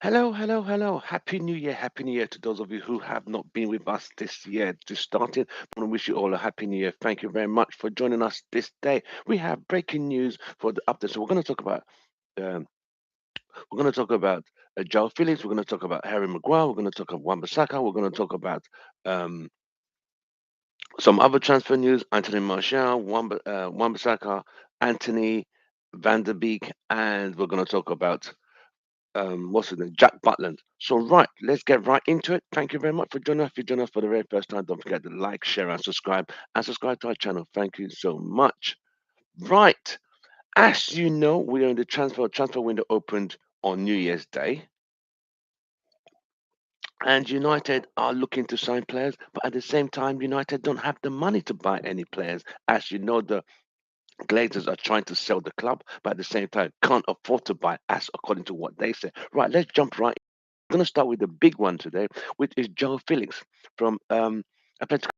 Hello, hello, hello. Happy New Year. Happy New Year to those of you who have not been with us this year. Just started. I want to wish you all a happy New Year. Thank you very much for joining us this day. We have breaking news for the update. So um, we're going to talk about Joe Phillips. We're going to talk about Harry Maguire. We're going to talk about Wan-Bissaka. We're going to talk about um, some other transfer news: Anthony Martial, Wan-Bissaka, Anthony Van der Beek, and we're going to talk about what's his name, Jack Butland. So right, let's get right into it. Thank you very much for joining us. If you join us for the very first time, don't forget to like, share, and subscribe to our channel. Thank you so much. Right, as you know, we are in the transfer window opened on New Year's Day, and United are looking to sign players, but at the same time, United don't have the money to buy any players. As you know, the Glazers are trying to sell the club, but at the same time, can't afford to buy, as according to what they say. Right, let's jump right. I'm going to start with the big one today, which is Joe Felix from Atletico.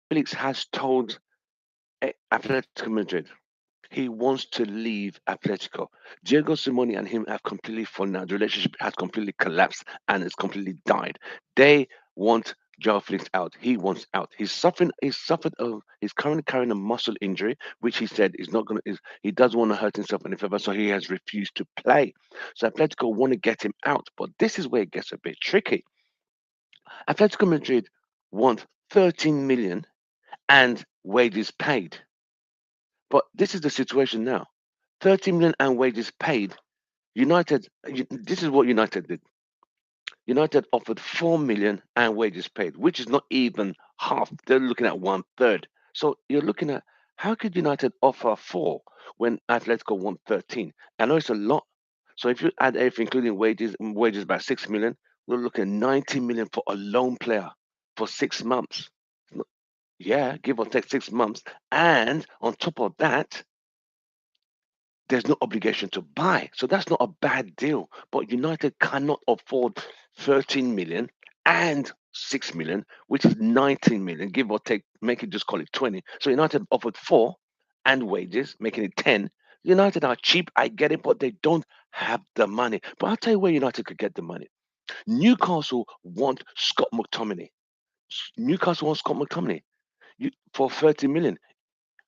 Felix has told Atletico Madrid he wants to leave Atletico. Diego Simone and him have completely fallen out. The relationship has completely collapsed and it's completely died. They want Joao Felix out. He wants out. He's suffering. He's suffered. He's currently carrying a muscle injury, which he said is not going to. He doesn't want to hurt himself any further, so he has refused to play. So Atletico want to get him out, but this is where it gets a bit tricky. Atletico Madrid want 13 million and wages paid. But this is the situation now. 30 million and wages paid. This is what United did. United offered 4 million and wages paid, which is not even half. They're looking at one third. So you're looking at how could United offer 4 when Atletico want 13? I know it's a lot. So if you add everything, including wages about 6 million, we're looking at 90 million for a loan player for 6 months. Yeah, give or take 6 months. And on top of that, there's no obligation to buy. So that's not a bad deal. But United cannot afford 13 million and 6 million, which is 19 million, give or take, make it just call it 20. So United offered 4 and wages, making it 10. United are cheap, I get it, but they don't have the money. But I'll tell you where United could get the money. Newcastle want Scott McTominay. Newcastle wants Scott McTominay for 30 million.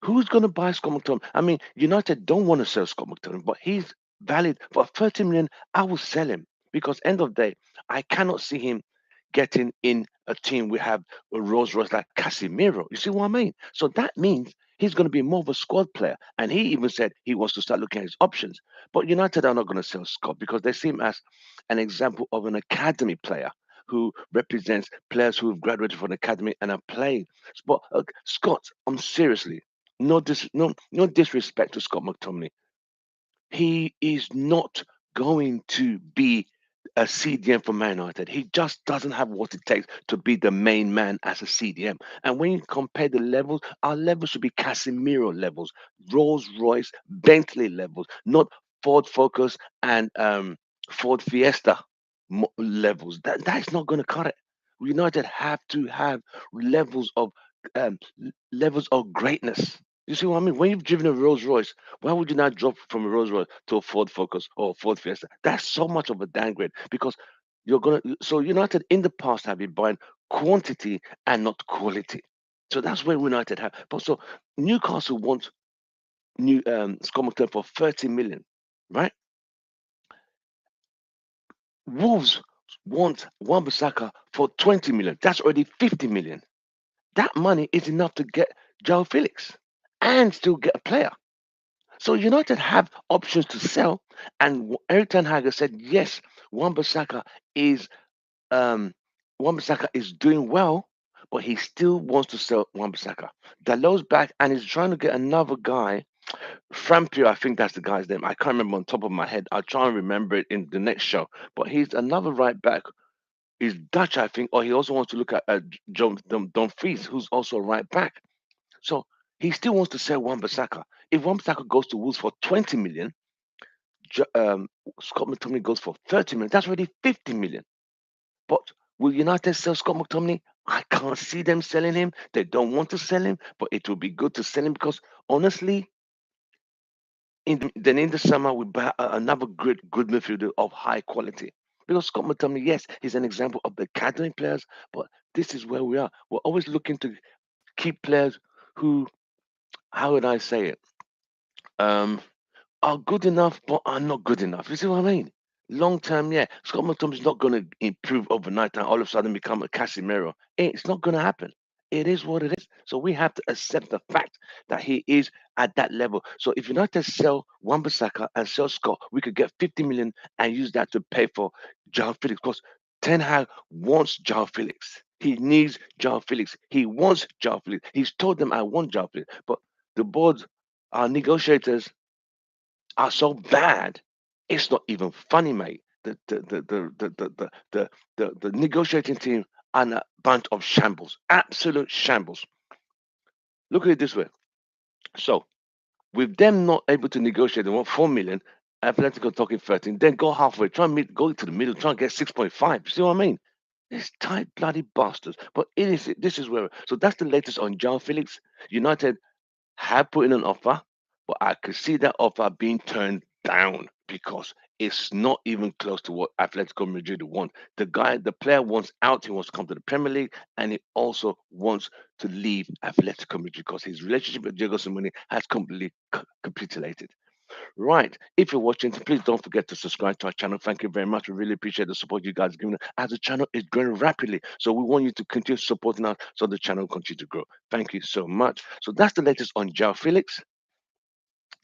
Who's going to buy Scott McTominay? I mean, United don't want to sell Scott McTominay, but he's valid for 30 million. I will sell him because end of the day, I cannot see him getting in a team we have a Rolls Royce like Casemiro. You see what I mean? So that means he's going to be more of a squad player. And he even said he wants to start looking at his options. But United are not going to sell Scott because they see him as an example of an academy player who represents players who have graduated from the academy and are playing. But Scott, I'm seriously, no disrespect to Scott McTominay. He is not going to be a CDM for Man United. He just doesn't have what it takes to be the main man as a CDM. And when you compare the levels, our levels should be Casemiro levels, Rolls Royce, Bentley levels, not Ford Focus and Ford Fiesta levels. That is not going to cut it. United have to have levels of levels of greatness. You see what I mean? When you've driven a Rolls Royce, why would you not drop from a Rolls Royce to a Ford Focus or a Ford Fiesta? That's so much of a downgrade because you're gonna. So United in the past have been buying quantity and not quality. So that's where United have. But so Newcastle wants new Scott McTominay for 30 million, right? Wolves want Wan-Bissaka for 20 million. That's already 50 million. That money is enough to get Joe Felix and still get a player. So United have options to sell, and Eric Ten Hag has said yes. Wan-Bissaka is Wan-Bissaka is doing well, but he still wants to sell Wan-Bissaka. Dalot's back, and he's trying to get another guy. Frampio, I think that's the guy's name. I can't remember on top of my head. I'll try and remember it in the next show. But he's another right back. He's Dutch, I think, or he also wants to look at Don Fries, who's also a right back. So he still wants to sell Wan-Bissaka. If Wan-Bissaka goes to Wolves for 20 million, Scott McTominay goes for 30 million. That's already 50 million. But will United sell Scott McTominay? I can't see them selling him. They don't want to sell him, but it would be good to sell him because honestly, in the summer we buy another good midfielder of high quality. Because Scott McTominay, yes, he's an example of the academy players, but this is where we are. We're always looking to keep players who, how would I say it, um, are good enough but are not good enough. You see what I mean? Long term, yeah, Scott McTominay's not going to improve overnight and all of a sudden become a Casemiro. It's not going to happen. It is what it is. So we have to accept the fact that he is at that level. So if United sell Wan-Bissaka and sell Scott, we could get 50 million and use that to pay for João Felix. Because Ten Hag wants João Felix. He needs João Felix. He wants João Felix. He's told them, I want João Felix. But the board, our negotiators, are so bad, it's not even funny, mate. The negotiating team are a bunch of shambles, absolute shambles. Look at it this way. So with them not able to negotiate, they want 4 million. Atletico talking 13, then go halfway, try and meet, go to the middle, try and get 6.5. See what I mean? It's tight bloody bastards. But it is this is where so that's the latest on João Felix. United have put in an offer, but I could see that offer being turned down because it's not even close to what Atletico Madrid want. The player wants out. He wants to come to the Premier League, and he also wants to leave Atletico Madrid because his relationship with Diego Simeone has completely capitulated. Right. If you're watching, please don't forget to subscribe to our channel. Thank you very much. We really appreciate the support you guys are giving us as the channel is growing rapidly. So we want you to continue supporting us so the channel will continue to grow. Thank you so much. So that's the latest on João Felix.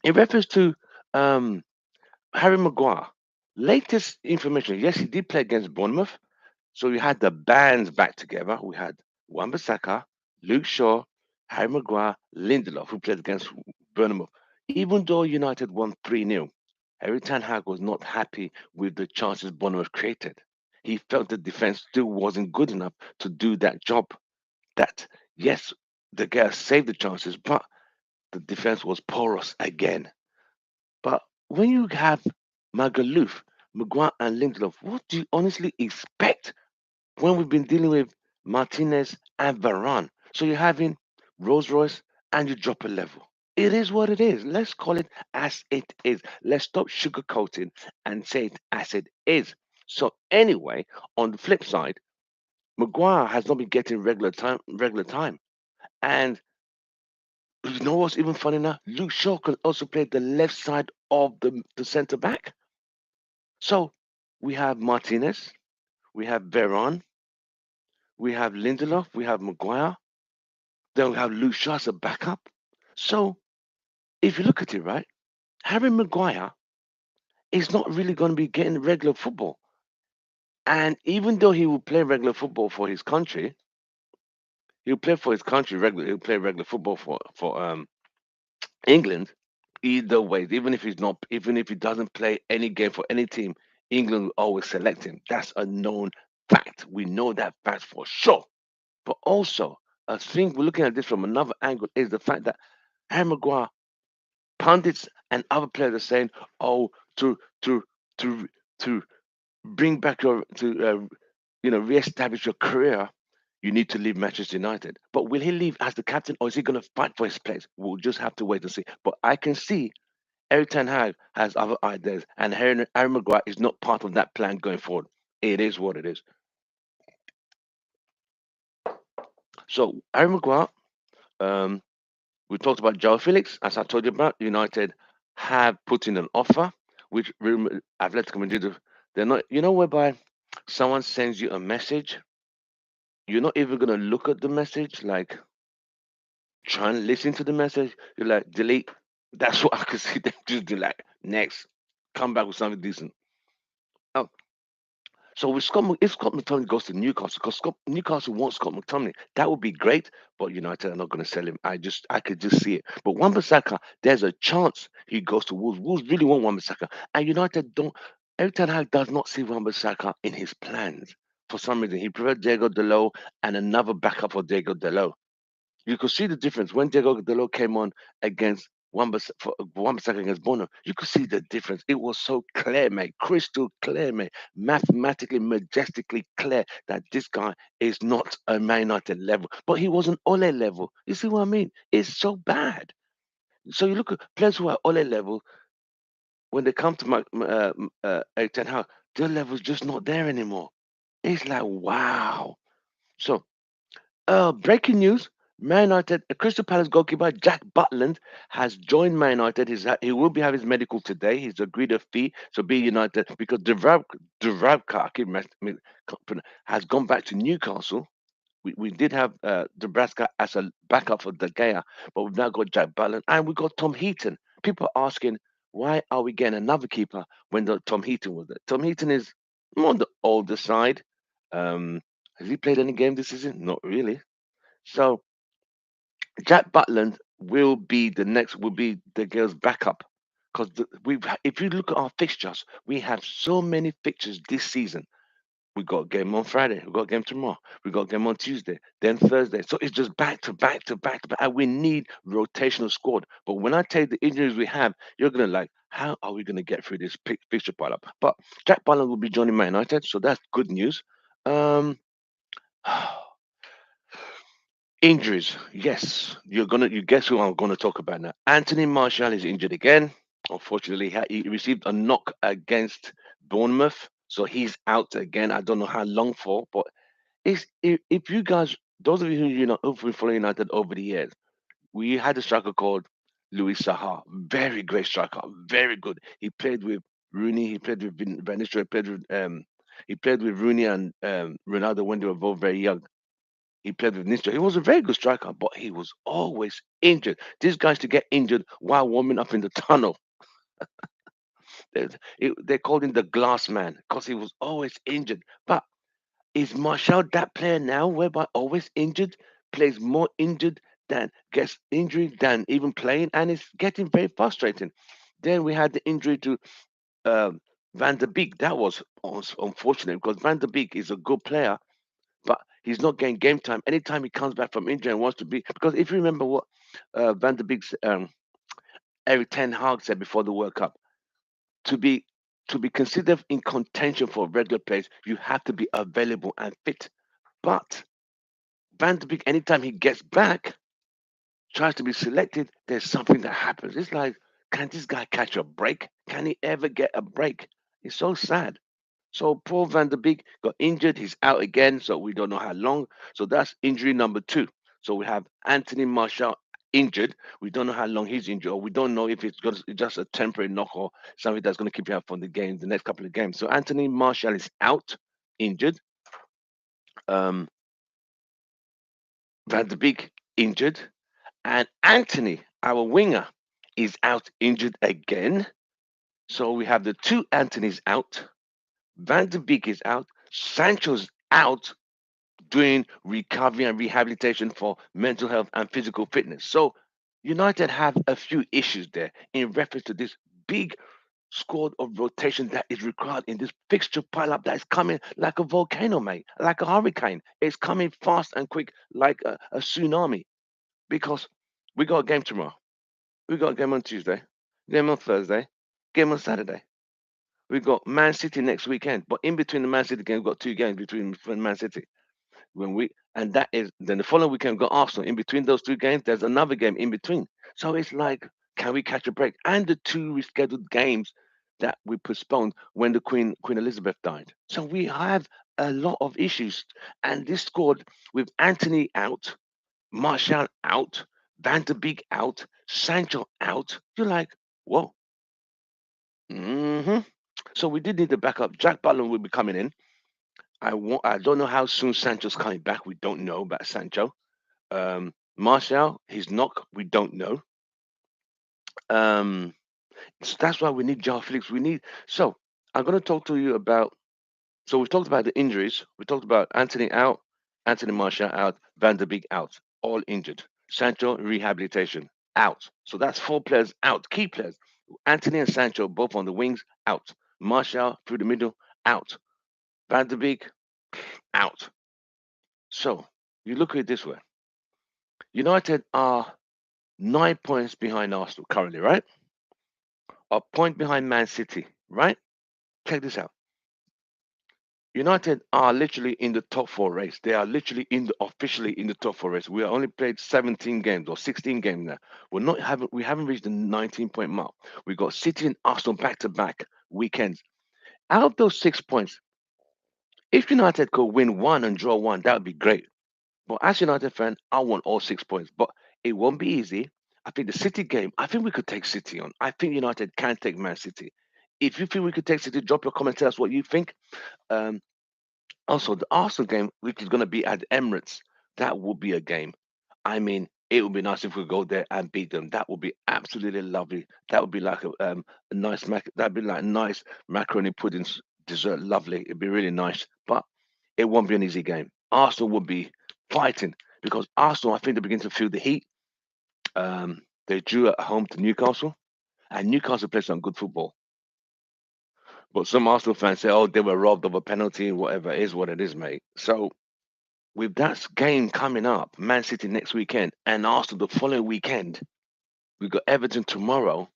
In reference to um, Harry Maguire, latest information. Yes, he did play against Bournemouth. So we had the bands back together. We had Wan-Bissaka, Luke Shaw, Harry Maguire, Lindelof, who played against Bournemouth. Even though United won 3-0, Harry Ten Hag was not happy with the chances Bournemouth created. He felt the defense still wasn't good enough to do that job. That, yes, the guys saved the chances, but the defense was porous again. But when you have Magaluf, Maguire, and Lindelof, what do you honestly expect when we've been dealing with Martinez and Varane? So you're having Rolls Royce and you drop a level. It is what it is. Let's call it as it is. Let's stop sugarcoating and say it as it is. So anyway, on the flip side, Maguire has not been getting regular time. And you know what's even funny now? Luke Shaw can also play the left side of the centre back. So we have Martinez, we have Veron, we have Lindelof, we have Maguire, then we have Luke Shaw as a backup. So if you look at it, right, Harry Maguire is not really going to be getting regular football. And even though he will play regular football for his country, he'll play for his country regular. He'll play regular football for England. Either way, even if he doesn't play any game for any team, England will always select him. That's a known fact. We know that fact for sure. But also, I think we're looking at this from another angle is the fact that Harry Maguire, pundits and other players are saying, "Oh, to to to bring back your reestablish your career, you need to leave Manchester United." But will he leave as the captain, or is he going to fight for his place? We'll just have to wait and see. But I can see Eric Ten Hag has other ideas, and Harry Maguire is not part of that plan going forward. It is what it is. So Harry Maguire, um, we talked about Joao Felix, as I told you about. United have put in an offer, which Atletico Madrid, they're not, whereby someone sends you a message, you're not even going to look at the message, like try and listen to the message. You're like, delete. That's what I could see them just do, like, next, come back with something decent. Oh, so with if Scott McTominay goes to Newcastle, because Newcastle wants Scott McTominay, that would be great. But United are not going to sell him. I could just see it. But Wan-Bissaka, there's a chance he goes to Wolves. Wolves really want Wan-Bissaka, and United don't. Eric Ten Hag does not see Wan-Bissaka in his plans for some reason. He preferred Diego Dalot and another backup for Diego Dalot. You could see the difference when Diego Dalot came on against Wan-Bissaka against Bono. You could see the difference. It was so clear, mate, crystal clear, mate, mathematically, majestically clear that this guy is not a Man United level, but he was an Ole level. You see what I mean? It's so bad. So you look at players who are Ole level when they come to Eric Ten Hag. their level's just not there anymore. It's like, wow. So, breaking news: Man United, Crystal Palace goalkeeper Jack Butland has joined Man United. He will be having his medical today. He's agreed a fee, so be United because Dubravka, I keep has gone back to Newcastle. We did have Nebraska as a backup for De Gea, but we've now got Jack Butland and we got Tom Heaton. People are asking, why are we getting another keeper when Tom Heaton was there? Tom Heaton is more on the older side. Um, has he played any game this season? Not really. So Jack Butland will be the girl's backup because if you look at our fixtures, we have so many fixtures this season. We got a game on Friday. We got a game tomorrow. We got a game on Tuesday, then Thursday. So it's just back to back to back to back. And we need rotational squad. But when I tell you the injuries we have, you're gonna like, how are we gonna get through this fixture pile up? But Jack Butland will be joining Man United, so that's good news. Um, Injuries, yes. You guess who I'm gonna talk about now. Anthony Martial is injured again. Unfortunately, he received a knock against Bournemouth, so he's out again. I don't know how long for, but if you guys, those of you who've been following United over the years, we had a striker called Louis Saha, very great striker, very good. He played with Rooney, he played with Van Nistelrooy, he played with Rooney and Ronaldo when they were both very young. He played with Nistelrooy. He was a very good striker, but he was always injured. These guys to get injured while warming up in the tunnel. They called him the glass man because he was always injured. But is Martial that player now, whereby always injured, plays more injured than gets injury than even playing, and it's getting very frustrating. Then we had the injury to um, Van der Beek. That was unfortunate because Van der Beek is a good player, but he's not getting game time. Anytime he comes back from injury and wants to be, because if you remember what Van der Beek's Eric Ten Hag said before the World Cup, to be to be considered in contention for regular place, you have to be available and fit. But Van de Beek, anytime he gets back, tries to be selected, there's something that happens. It's like, can this guy catch a break? Can he ever get a break? It's so sad. So poor Van de Beek got injured. He's out again, so we don't know how long. So that's injury number two. So we have Anthony Martial injured. We don't know how long he's injured, or we don't know if just a temporary knock or something that's going to keep you out from the game, the next couple of games. So Anthony Martial is out, injured. Um, Van de Beek injured. And Anthony, our winger, is out injured again. So we have the two Anthony's out. Van de Beek is out. Sancho's out doing recovery and rehabilitation for mental health and physical fitness. So United have a few issues there in reference to this big squad of rotation that is required in this fixture pile-up that is coming like a volcano, mate, like a hurricane. It's coming fast and quick like a tsunami because we got a game tomorrow. We got a game on Tuesday, game on Thursday, game on Saturday. We got Man City next weekend, but in between the Man City game, we've got two games between Man City. When we and that is then the following weekend we've got Arsenal. In between those two games, there's another game in between. So it's like, can we catch a break? And the two rescheduled games that we postponed when the Queen Elizabeth died. So we have a lot of issues, and this squad with Anthony out, Martial out, Van de Beek out, Sancho out. You're like, whoa. So we did need the backup. Jack Butland will be coming in. I don't know how soon Sancho's coming back. We don't know about Sancho. Martial, his knock, we don't know. Um, so that's why we need Joao Felix. We need. So I'm going to talk to you about. So we've talked about the injuries. We talked about Anthony out, Anthony Martial out, Van der Beek out, all injured. Sancho rehabilitation out. So that's four players out, key players. Anthony and Sancho both on the wings out. Martial through the middle out. Van der Beek out. So you look at it this way: United are 9 points behind Arsenal currently, right? A point behind Man City, right? Check this out. United are literally in the top four race. They are literally officially in the top four race. We are only played 17 games or 16 games now. We haven't reached the 19-point mark. We got City and Arsenal back to back weekends. Out of those 6 points, if United could win one and draw one, that would be great. But as United fan, I want all 6 points. But it won't be easy. I think the City game, I think we could take City on. I think United can take Man City. If you think we could take City, drop your comment, tell us what you think. Um, Also, the Arsenal game, which is going to be at Emirates, that will be a game. I mean, it would be nice if we go there and beat them. That would be absolutely lovely. That would be like a nice that'd be like nice macaroni pudding dessert. Lovely. It'd be really nice, but it won't be an easy game. Arsenal would be fighting because Arsenal, I think, they begin to feel the heat. They drew at home to Newcastle, and Newcastle plays some good football. But some Arsenal fans say, "Oh, they were robbed of a penalty." Whatever it is, what it is, mate. So with that game coming up, Man City next weekend and Arsenal the following weekend, we've got Everton tomorrow.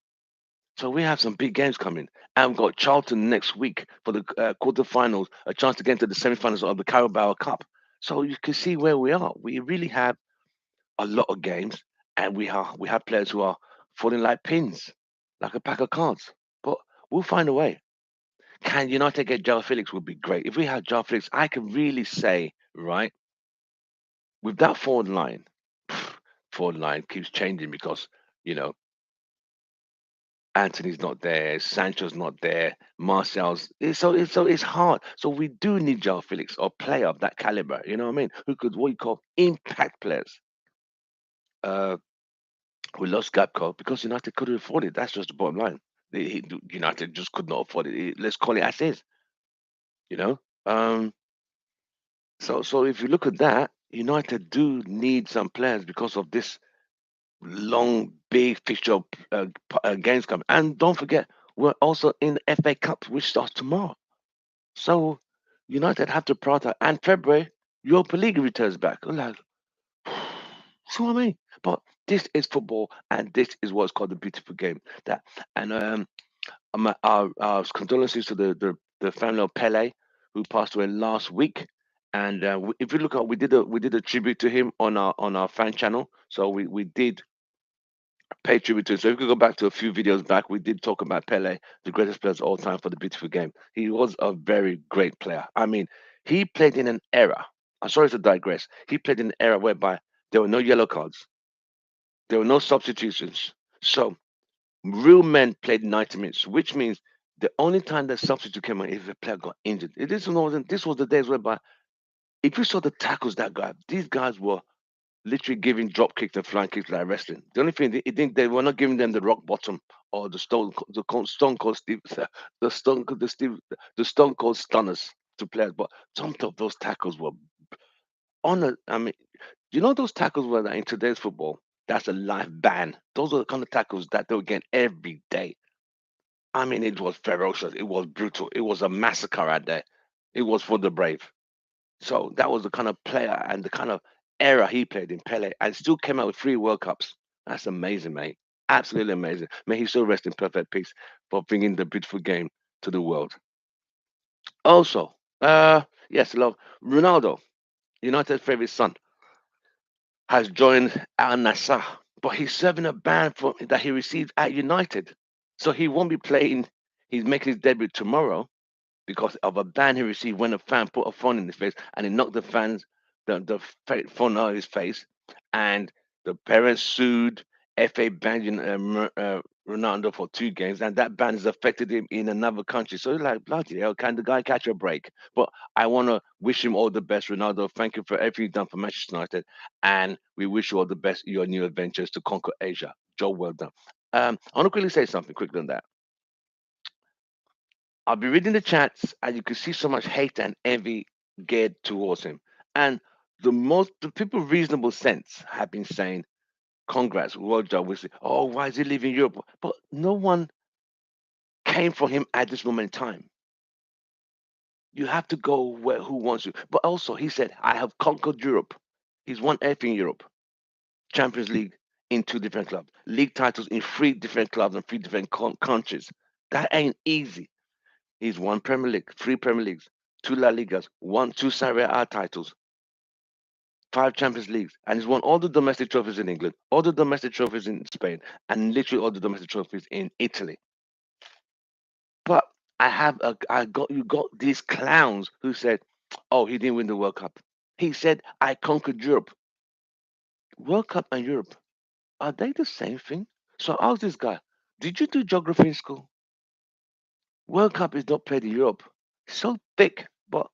So we have some big games coming. And we've got Charlton next week for the quarterfinals, a chance to get into the semi-finals of the Carabao Cup. So you can see where we are. We really have a lot of games, and we have players who are falling like pins, like a pack of cards. But we'll find a way. Can United get Joao Felix would be great. If we had Joao Felix, I can really say, right, with that forward line, forward line keeps changing because you know Anthony's not there, Sancho's not there, Martial's. So it's hard. So we do need Joao Felix or player of that caliber. You know what I mean? Who could what you call impact players. Uh, we lost Gapco because United couldn't afford it. That's just the bottom line. United just could not afford it. Let's call it as is. You know. Um, so if you look at that, United do need some players because of this long, big fixture of games coming. And don't forget, we're also in the FA Cup, which starts tomorrow. So United have to prioritize. And February, Europa League returns back. I'm like, see what I mean? But this is football, and this is what's called the beautiful game. That and our condolences to the family of Pele, who passed away last week. And if you look at, we did a tribute to him on our fan channel. So we did pay tribute to him. So if you could go back to a few videos back, we did talk about Pele, the greatest player of all time for the beautiful game. He was a very great player. I mean, he played in an era. I'm sorry to digress. He played in an era whereby there were no yellow cards, there were no substitutions. So real men played 90 minutes, which means the only time that substitute came on if a player got injured. This was the days whereby if you saw the tackles that guy, these guys were literally giving drop kicks and flying kicks like wrestling. The only thing they were not giving them the rock bottom or stone cold Steve, the stone cold stunners to players. But some of those tackles were on a. I mean, those tackles were in today's football. That's a life ban. Those are the kind of tackles that they were getting every day. I mean, it was ferocious. It was brutal. It was a massacre out there. It was for the brave. So that was the kind of player and the kind of era he played in Pele, and still came out with 3 World Cups. That's amazing, mate. Absolutely amazing. May he still rest in perfect peace for bringing the beautiful game to the world. Also, yes, love Ronaldo, United's favorite son, has joined Al Nassr, but he's serving a ban that he received at United, so he won't be playing. He's making his debut tomorrow because of a ban he received when a fan put a phone in his face and he knocked phone out of his face, and the parents sued. FA banned Ronaldo for 2 games, and that ban has affected him in another country. So he's like, bloody hell, can the guy catch a break? But I want to wish him all the best, Ronaldo. Thank you for everything you've done for Manchester United, and we wish you all the best in your new adventures to conquer Asia. Joe, well done. I want to quickly say something quicker than that. I'll be reading the chats, and you can see so much hate and envy geared towards him. And the people of reasonable sense have been saying, "Congrats, well done." We say, "Oh, why is he leaving Europe?" But no one came for him at this moment in time. You have to go where who wants you. But also, he said, "I have conquered Europe." He's won everything in Europe: Champions League in 2 different clubs, league titles in 3 different clubs and 3 different countries. That ain't easy. He's won Premier League, 3 Premier Leagues, 2 La Ligas, won 2 Serie A titles, 5 Champions Leagues, and he's won all the domestic trophies in England, all the domestic trophies in Spain, and literally all the domestic trophies in Italy. But You got these clowns who said, "Oh, he didn't win the World Cup." He said, "I conquered Europe." World Cup and Europe, are they the same thing? So I asked this guy, "Did you do geography in school? World Cup is not played in Europe." So thick, but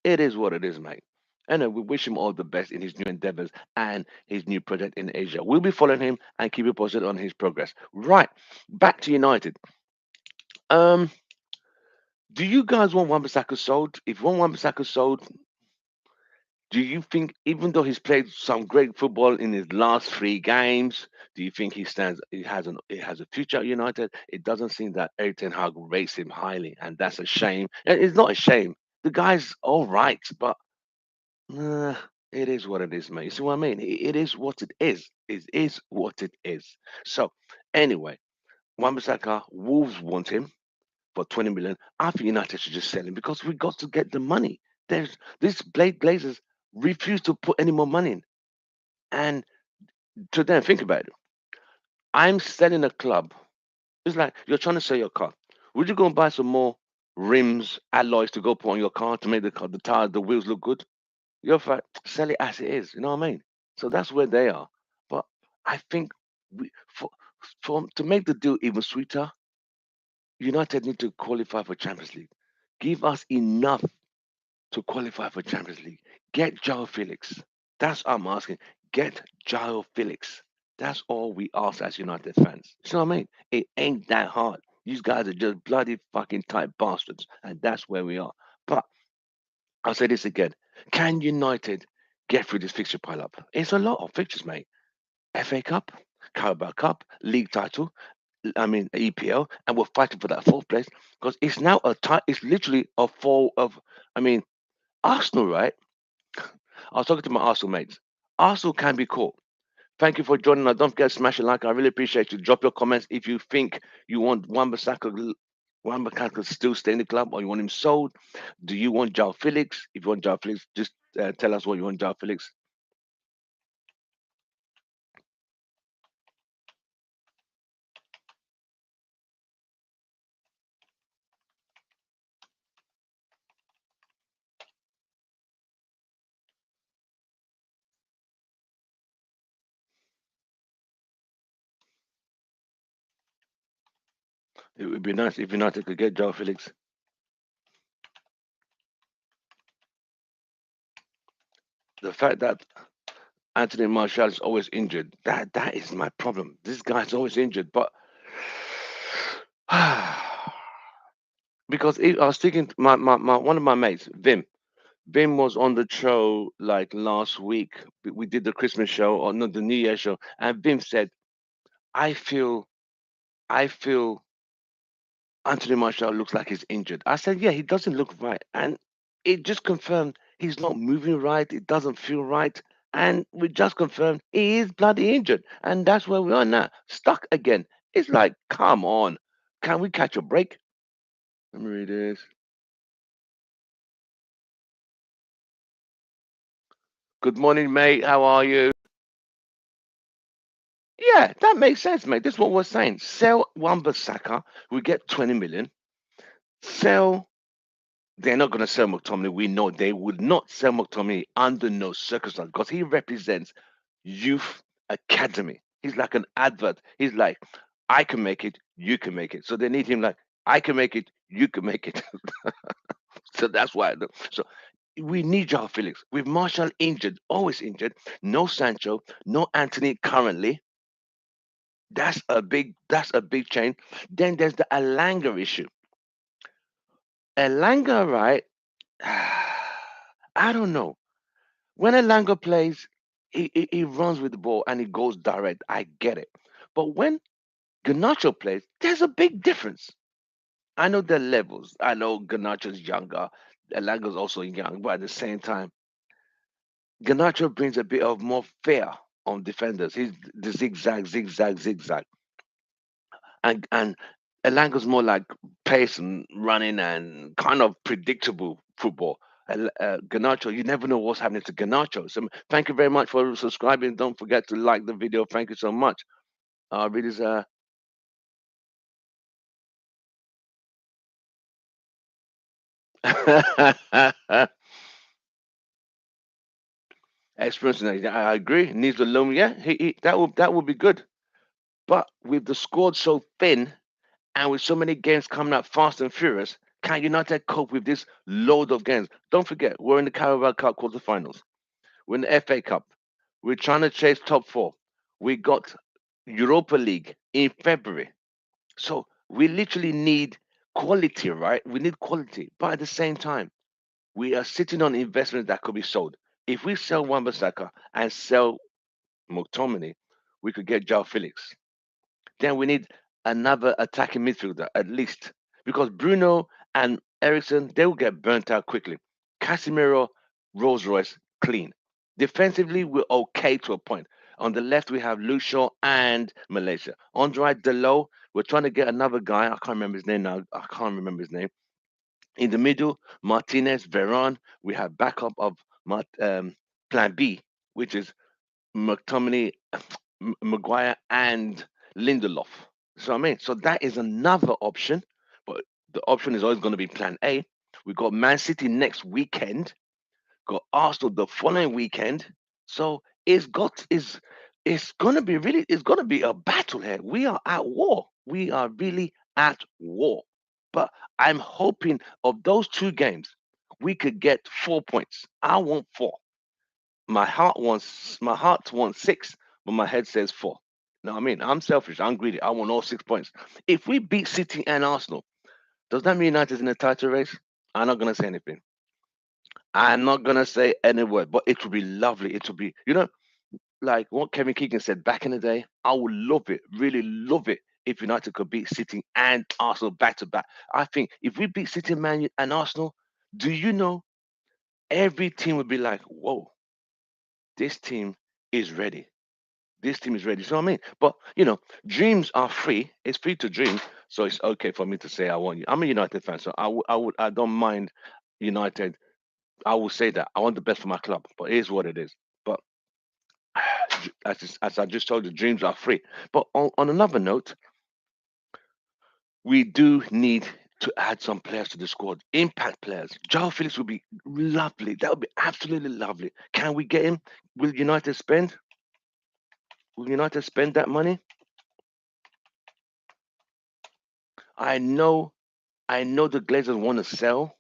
it is what it is, mate. And we wish him all the best in his new endeavors and his new project in Asia. We'll be following him and keep you posted on his progress. Right, back to United. Um, do you guys want Wan-Bissaka sold? If you want Wan-Bissaka sold, do you think, even though he's played some great football in his last three games, do you think he has a future at United? It doesn't seem that Erik ten Hag rates him highly, and that's a shame. It's not a shame. The guy's all right, but uh, it is what it is, mate. You see what I mean? It is what it is. It is what it is. So anyway, Wan-Bissaka, Wolves want him for 20 million. I think United should just sell him because we got to get the money. There's this Blade Glazers refuse to put any more money in. And to them, think about it. I'm selling a club. It's like you're trying to sell your car. Would you go and buy some more rims, alloys to go put on your car to make the car, the tires, the wheels look good? You're fine. Sell it as it is. You know what I mean? So that's where they are. But I think we, to make the deal even sweeter, United need to qualify for Champions League. Give us enough to qualify for Champions League. Get Joao Felix. That's what I'm asking. Get Joao Felix. That's all we ask as United fans. You know what I mean? It ain't that hard. These guys are just bloody fucking tight bastards, and that's where we are. But I'll say this again: can United get through this fixture pile up? It's a lot of fixtures, mate. FA Cup, Carabao Cup, league title. I mean EPL, and we're fighting for that fourth place because it's now a tie. It's literally a fall of. I mean, Arsenal, right? I was talking to my Arsenal mates. Arsenal can be caught. Thank you for joining us. Don't forget to smash a like. I really appreciate you. Drop your comments if you think you want Wan-Bissaka to still stay in the club or you want him sold. Do you want Joao Felix? If you want Joao Felix, just tell us what you want Joao Felix. It would be nice if United could get Joao Felix. The fact that Anthony Martial is always injured, that is my problem. This guy's always injured, but because I was speaking to my one of my mates, Vim. Vim was on the show like last week. We did the Christmas show or not the New Year show, and Vim said, "I feel, I feel Anthony Martial looks like he's injured." I said, "Yeah, he doesn't look right," and it just confirmed he's not moving right. It doesn't feel right, and we just confirmed he is bloody injured, and that's where we are now, stuck again. It's like, come on, can we catch a break? Let me read this. Good morning, mate. How are you? Yeah, that makes sense, mate. This is what we're saying. Sell Wan-Bissaka, we get 20 million. Sell, they're not going to sell McTominay. We know they would not sell McTominay under no circumstance because he represents youth academy. He's like an advert. He's like, I can make it, you can make it. So they need him like, I can make it, you can make it. So that's why. So we need Joao Felix. With Marshall injured, always injured, no Sancho, no Anthony currently. That's a big change. Then there's the Alanga issue. Alanga, right? I don't know. When Alanga plays, he runs with the ball and he goes direct. I get it. But when Ganacho plays, there's a big difference. I know the levels. I know Ganacho's younger. Alanga's also young, but at the same time, Ganacho brings a bit of more fear on defenders. He's the zigzag, zigzag, zigzag. And Elanga's more like pace and running and kind of predictable football. Ganacho, you never know what's happening to Ganacho. So thank you very much for subscribing. Don't forget to like the video. Thank you so much. Really, Experience, I agree. Needs a loan, yeah. That would be good. But with the squad so thin and with so many games coming up fast and furious, can United cope with this load of games? Don't forget, we're in the Carabao Cup quarterfinals. We're in the FA Cup. We're trying to chase top four. We got Europa League in February. So we literally need quality, right? We need quality. But at the same time, we are sitting on investments that could be sold. If we sell Wan-Bissaka and sell McTominay, we could get Joao Felix. Then we need another attacking midfielder at least, because Bruno and Ericsson, they will get burnt out quickly. Casemiro, Rolls Royce, clean. Defensively, we're okay to a point. On the left, we have Lucio and Malaysia. On the right, Delo, we're trying to get another guy. I can't remember his name now. I can't remember his name. In the middle, Martinez, Veron. We have backup of Plan B, which is McTominay, Maguire, and Lindelof. So I mean, so that is another option, but the option is always going to be Plan A. We got Man City next weekend, got Arsenal the following weekend. So it's gonna be really it's gonna be a battle here. We are at war. We are really at war. But I'm hoping of those two games, we could get 4 points. I want four. My heart wants six, but my head says four. No, I mean I'm selfish. I'm greedy. I want all 6 points. If we beat City and Arsenal, does that mean United's in the title race? I'm not gonna say anything. I'm not gonna say any word, but it would be lovely. It would be, like what Kevin Keegan said back in the day. I would love it, really love it, if United could beat City and Arsenal back to back. I think if we beat City, Man and Arsenal, do you know every team would be like, "Whoa, this team is ready. This team is ready." So I mean, but dreams are free. It's free to dream, so it's okay for me to say I want you. I'm a United fan, so I don't mind United. I will say that I want the best for my club, but it is what it is. But as I just told you, dreams are free. But on another note, we do need to add some players to the squad, impact players. Joao Felix would be lovely. That would be absolutely lovely. Can we get him? Will United spend? Will United spend that money? I know, I know the Glazers want to sell.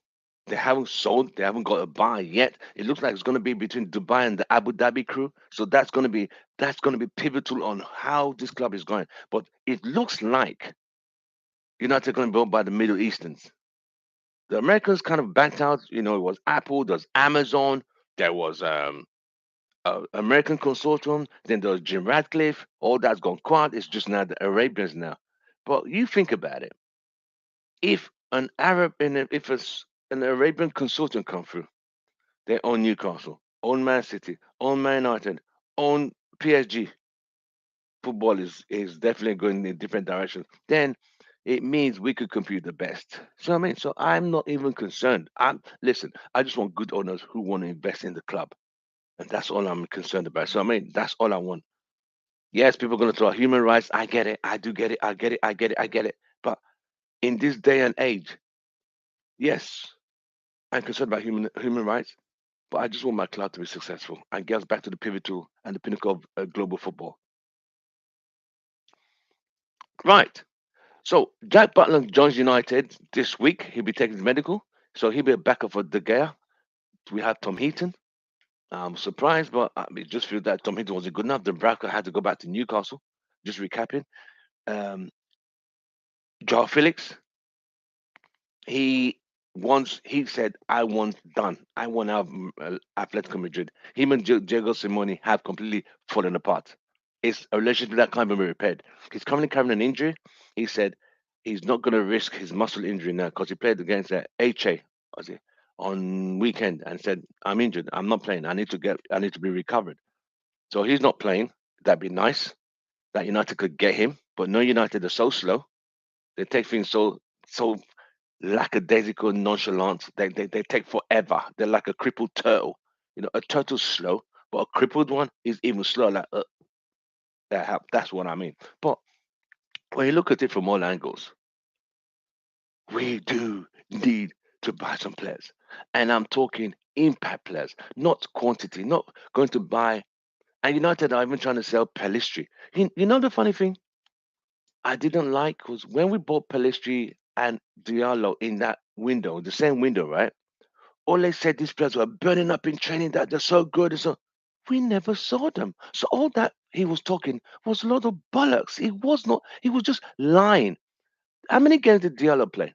They haven't sold. They haven't got a buy yet. It looks like it's going to be between Dubai and the Abu Dhabi crew. So that's going to be pivotal on how this club is going. But it looks like United going to be bought by the Middle Easterns. The Americans kind of backed out. It was Apple, there's Amazon, there was American consortium, then there was Jim Radcliffe. All that's gone quiet. It's just now the Arabians now. But you think about it. If an Arab and if an Arabian consortium come through, they own Newcastle, own Man City, own Man United, own PSG. Football is definitely going in a different direction. Then it means we could compete the best. So I mean, so I'm not even concerned. Listen. I just want good owners who want to invest in the club, and that's all I'm concerned about. So I mean, that's all I want. Yes, people are going to throw out human rights. I get it. I do get it. I get it. I get it. I get it. But in this day and age, yes, I'm concerned about human rights. But I just want my club to be successful and get us back to the pivotal and the pinnacle of global football. Right. So Jack Butler joins United this week. He'll be taking his medical, so he'll be a backup for De Gea. We have Tom Heaton. I'm surprised, but I mean, just feel that Tom Heaton wasn't good enough. Braka had to go back to Newcastle. Just recapping. Um, Joao Felix, he said, "I want done. I want out of Atletico Madrid." Him and Diego Simone have completely fallen apart. It's a relationship that can't be repaired. He's currently carrying an injury. He said he's not going to risk his muscle injury now because he played against HA, was it, on weekend, and said, "I'm injured. I'm not playing. I need to be recovered." So he's not playing. That'd be nice that United could get him, but no, United are so slow. They take things so lackadaisical and nonchalant. They take forever. They're like a crippled turtle. A turtle's slow, but a crippled one is even slower. Like that's what I mean. But when you look at it from all angles, we do need to buy some players. And I'm talking impact players, not quantity, not going to buy. And United are even trying to sell Pelistri. You know the funny thing I didn't like was when we bought Pelistri and Diallo in that window, the same window, right? Ole said these players were burning up in training, that they're so good. And so we never saw them. So all that he was talking was a lot of bollocks. He was just lying. How many games did Diallo play?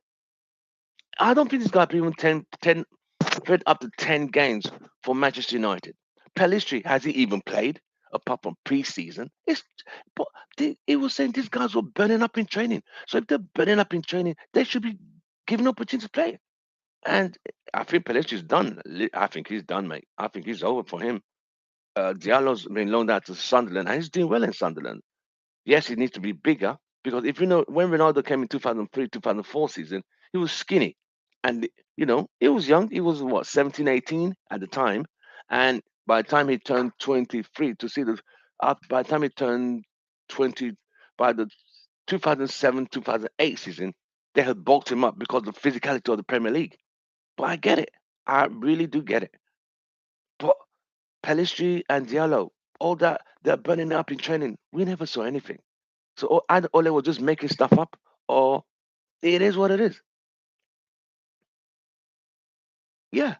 I don't think this guy played even 10 played up to 10 games for Manchester United. Pelistri, has he even played apart from preseason? But he was saying these guys were burning up in training. So if they're burning up in training, they should be given opportunity to play. And I think Pelistri's done. I think he's done, mate. I think he's over for him. Diallo's been loaned out to Sunderland, and he's doing well in Sunderland. Yes, he needs to be bigger because if you know when Ronaldo came in 2003, 2004 season, he was skinny. And he was young. He was what, 17, 18 at the time. And by the time he turned 23 to see by the time he turned 20 by the 2007, 2008 season, they had bulked him up because of the physicality of the Premier League. But I get it. I really do get it. But Pelistri and Diallo, all that, they're burning up in training. We never saw anything. So either Ole was just making stuff up, or it is what it is. Yeah,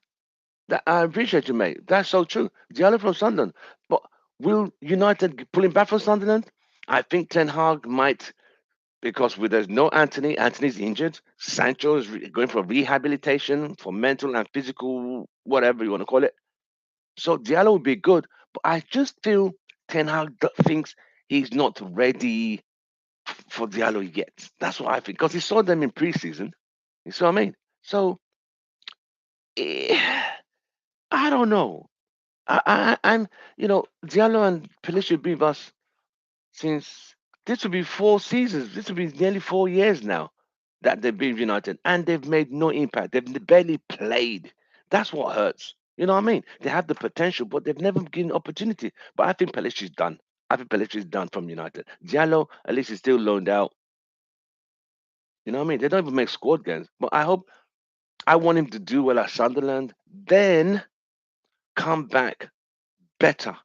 I appreciate you, mate. That's so true. Diallo from Sunderland, but will United pull him back from Sunderland? I think Ten Hag might, because there's no Anthony. Anthony's injured. Sancho is going for rehabilitation for mental and physical, whatever you want to call it. So Diallo would be good, but I just feel Ten Hag thinks he's not ready for Diallo yet. That's what I think because he saw them in preseason. You see what I mean? So eh, I don't know. I'm Diallo and Pelissier beat us since this will be 4 seasons. This will be nearly 4 years now that they've been United, and they've made no impact. They've barely played. That's what hurts. You know what I mean? They have the potential, but they've never given opportunity. But I think Pellistri's done. I think Pellistri's done from United. Diallo, at least, is still loaned out. You know what I mean? They don't even make squad games. But I want him to do well at Sunderland, then come back better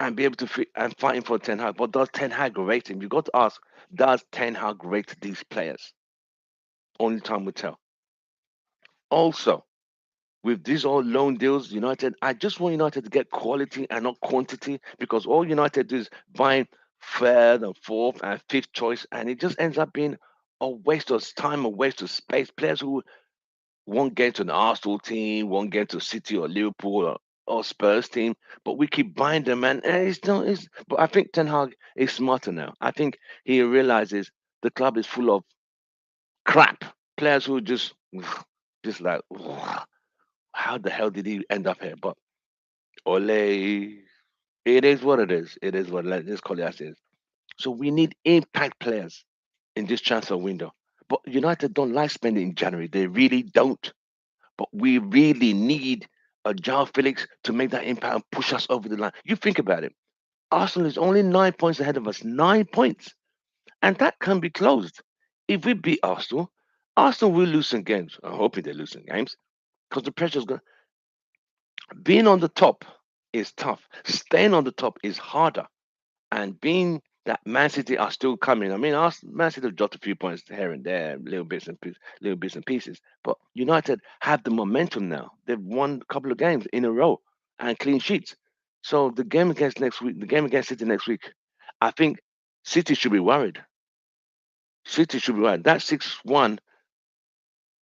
and be able to and fighting for Ten Hag. But does Ten Hag rate him? You got to ask, does Ten Hag rate these players? Only time will tell. Also, with these all loan deals, United, I just want United to get quality and not quantity because all United do is buying third and fourth and fifth choice, and it just ends up being a waste of time, a waste of space. Players who won't get to an Arsenal team, won't get to City or Liverpool or Spurs team, but we keep buying them, and it's not. But I think Ten Hag is smarter now. I think he realizes the club is full of crap players who just like, how the hell did he end up here? But Ole, it is what it is. It is what let's call it as it is. So we need impact players in this transfer window. But United don't like spending in January. They really don't. But we really need a João Felix to make that impact and push us over the line. You think about it. Arsenal is only 9 points ahead of us. 9 points. And that can be closed. If we beat Arsenal, Arsenal will lose some games. I'm hoping they lose some games. Because the pressure's going being on the top is tough. Staying on the top is harder. And being that Man City are still coming. I mean, Man City have dropped a few points here and there, little bits and pieces. But United have the momentum now. They've won a couple of games in a row and clean sheets. So the game against City next week, I think City should be worried. City should be worried. That 6-1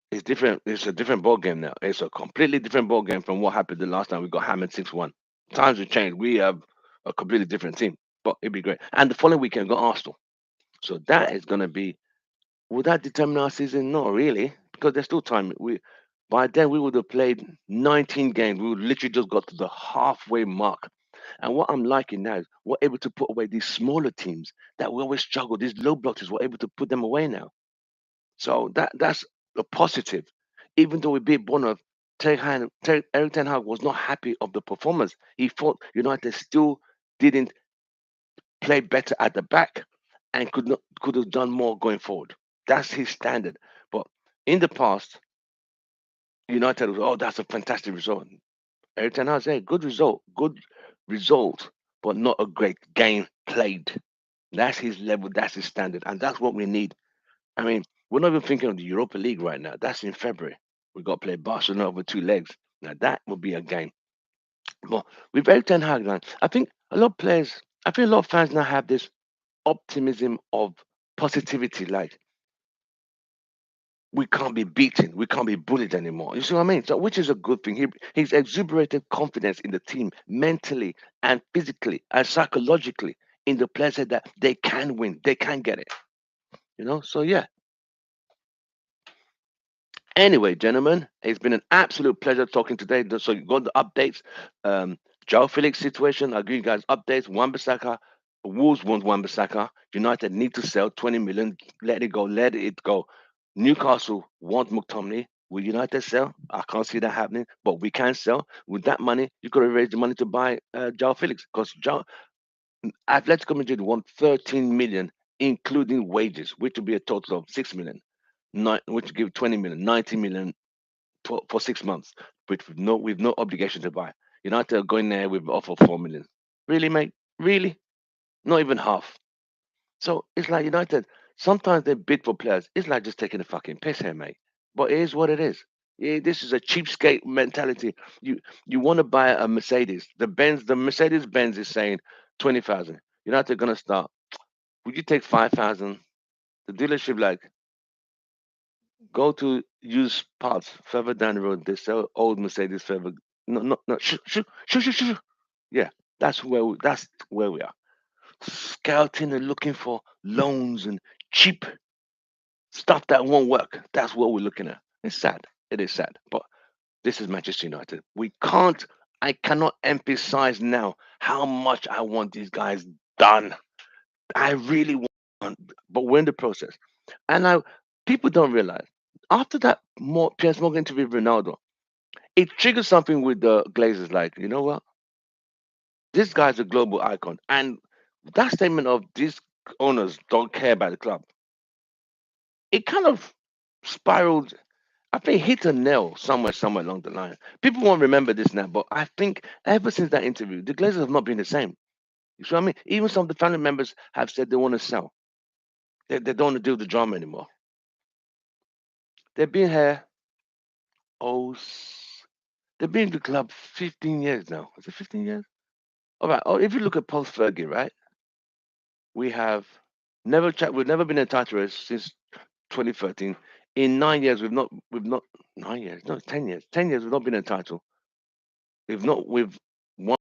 is different. It's a different ball game now. It's a completely different ball game from what happened the last time we got hammered 6-1. Times have changed. We have a completely different team, but it'd be great. And the following weekend, we got Arsenal. So that is going to be. Will that determine our season? Not really, because there's still time. We By then we would have played 19 games. We would literally just got to the halfway mark. And what I'm liking now is we're able to put away these smaller teams that we always struggle. These low blockers, we're able to put them away now. So that's a positive. Even though we beat Bournemouth, Eric Ten Hag was not happy of the performance. He thought United still didn't play better at the back and could have done more going forward. That's his standard. But in the past, United was, oh, that's a fantastic result. Every time I say good result, but not a great game played. That's his level, that's his standard, and that's what we need. I mean, we're not even thinking of the Europa League right now. That's in February. We got to play Barcelona over 2 legs. Now that will be a game. But with Eric Ten Hag, man, I think a lot of players, I think a lot of fans now have this optimism of positivity. Like we can't be beaten, we can't be bullied anymore. You see what I mean? So, which is a good thing. He's exuberated confidence in the team, mentally and physically and psychologically, in the players that they can win, they can get it. So yeah. Anyway, gentlemen, it's been an absolute pleasure talking today. So you got the updates. Um, Joe Felix situation. I'll give you guys updates. Wan-Bissaka, Wolves want Wan-Bissaka. United need to sell 20 million. Let it go. Let it go. Newcastle want McTominay. Will United sell? I can't see that happening, but we can sell. With that money, you could have raised the money to buy Joe Felix because Atletico Madrid want 13 million, including wages, which would be a total of 6 million. Which give 20 million, 90 million for 6 months, but with no obligation to buy. United are going there with an offer of 4 million. Really, mate? Really? Not even half. So it's like United. Sometimes they bid for players. It's like just taking a fucking piss here, mate. But it is what it is. Yeah, this is a cheapskate mentality. You want to buy a Mercedes. The Mercedes Benz is saying 20,000. United gonna start. Would you take 5,000? The dealership like go to use parts further down the road. They sell old Mercedes further. No, no, no. Shoo. Yeah, that's where we are. Scouting and looking for loans and cheap stuff that won't work. That's what we're looking at. It's sad. It is sad. But this is Manchester United. We can't. I cannot emphasize now how much I want these guys done. I really want, but we're in the process. And now people don't realize after that Piers Morgan interview with Ronaldo, it triggers something with the Glazers. Like, you know what? This guy's a global icon, and that statement of these owners don't care about the club, it kind of spiraled. I think hit a nail somewhere along the line. People won't remember this now, but I think ever since that interview, the Glazers have not been the same. You see what I mean? Even some of the family members have said they want to sell. They don't want to deal with the drama anymore. They've been here. Oh, they've been in the club 15 years now. Is it 15 years? All right. Oh, if you look at post Fergie, right? We have we've never been a title race since 2013. In 9 years, we've not 9 years, no, 10 years. 10 years we've not been a title. We've won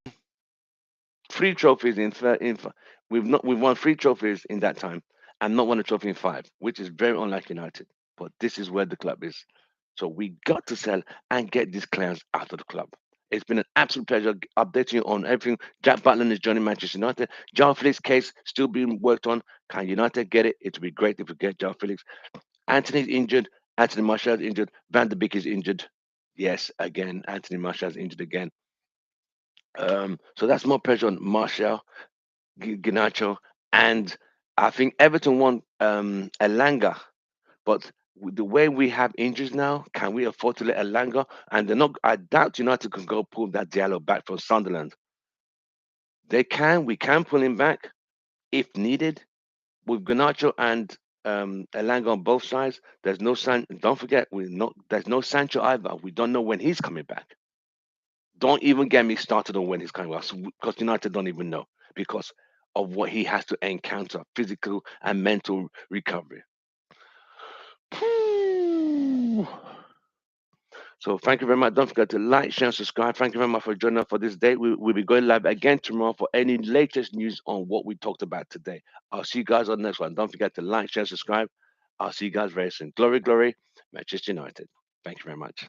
three trophies we've won three trophies in that time and not won a trophy in five, which is very unlike United. But this is where the club is. So we got to sell and get these clowns out of the club. It's been an absolute pleasure updating you on everything. Jack Butland is joining Manchester United. John Felix case still being worked on. Can United get it? It would be great if we get John Felix. Anthony's injured. Anthony Martial is injured. Van der Beek is injured. Yes, again, Anthony Martial is injured again. So that's more pressure on Martial, Ganacho, and I think Everton want Elanga. But with the way we have injuries now, can we afford to let Elanga? And they're not. I doubt United can go pull that Diallo back from Sunderland. They can. We can pull him back if needed. With Ganacho and Elanga on both sides, there's no San. Don't forget, we not. There's no Sancho either. We don't know when he's coming back. Don't even get me started on when he's coming back, because United don't even know because of what he has to encounter, physical and mental recovery. So thank you very much. Don't forget to like, share, and subscribe. Thank you very much for joining us for this day. We'll be going live again tomorrow for any latest news on what we talked about today. I'll see you guys on the next one. Don't forget to like, share, subscribe. I'll see you guys very soon. Glory, glory, Manchester United. Thank you very much.